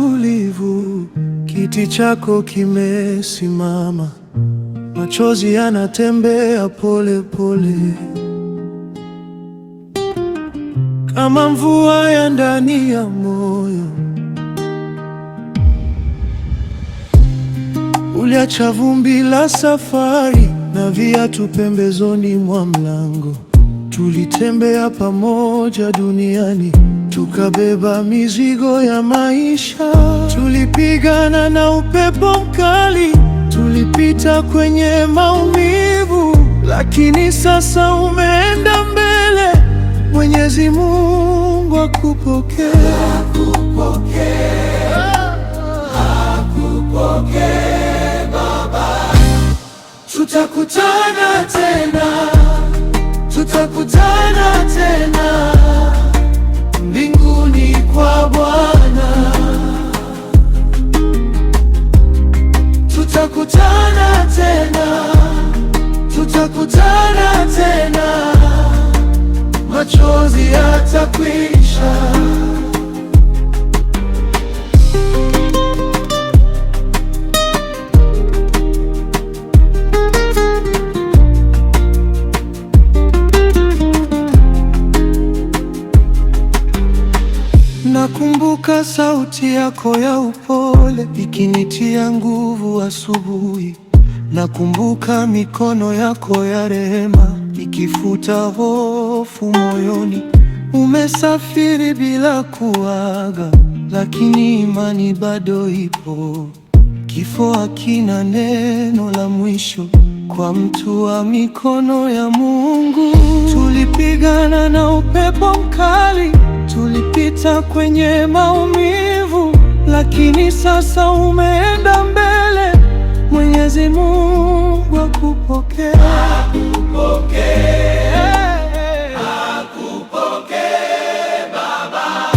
tulivu, kiti chako kimesimama, machozi yanatembea pole pole, kama mvua ya ndani ya moyo. Uliacha vumbi la safari na viatu pembezoni mwa mlango. Tulitembea pamoja duniani, tukabeba mizigo ya maisha. Tulipigana na upepo mkali, tulipita kwenye maumivu, lakini sasa umeenda mbele. Mwenyezi Mungu akupokee, akupokee Baba. Tutakutana tena, tutakutana tena mbinguni kwa Bwana. Tutakutana tena, tutakutana tena, machozi yatakwisha. Nakumbuka sauti yako ya upole ikinitia nguvu asubuhi. Nakumbuka mikono yako ya rehema ikifuta hofu moyoni. Umesafiri bila kuaga, lakini imani bado ipo. Kifo hakina neno la mwisho kwa mtu wa mikono ya Mungu. Tulipigana na upepo mkali, tulipita kwenye maumivu, lakini sasa umeenda mbele. Mwenyezi Mungu akupokee, akupokee, akupokee Baba.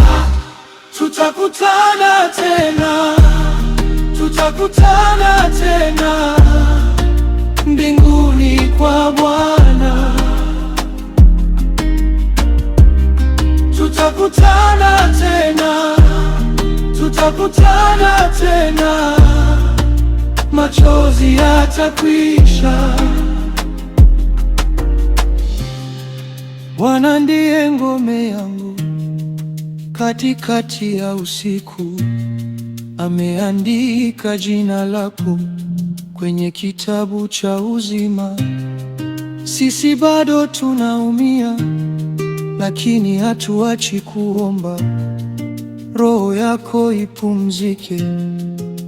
Tutakutana tena, tutakutana tena mbinguni kwa Bwana. Tutakutana tena, tutakutana tena, machozi yatakwisha. Bwana ndiye ngome yangu katikati ya usiku. Ameandika jina lako kwenye kitabu cha uzima. Sisi bado tunaumia, lakini hatuachi kuomba. Roho yako ipumzike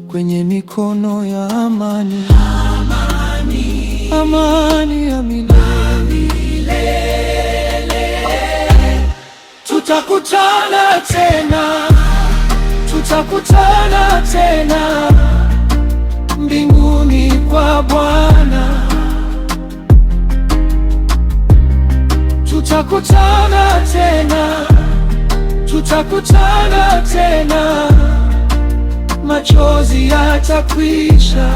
kwenye mikono ya amani, amani, amani ya milele. Tutakutana tena, tutakutana tena mbinguni kwa Bwana. Tutakutana tena, tutakutana tena, machozi yatakwisha.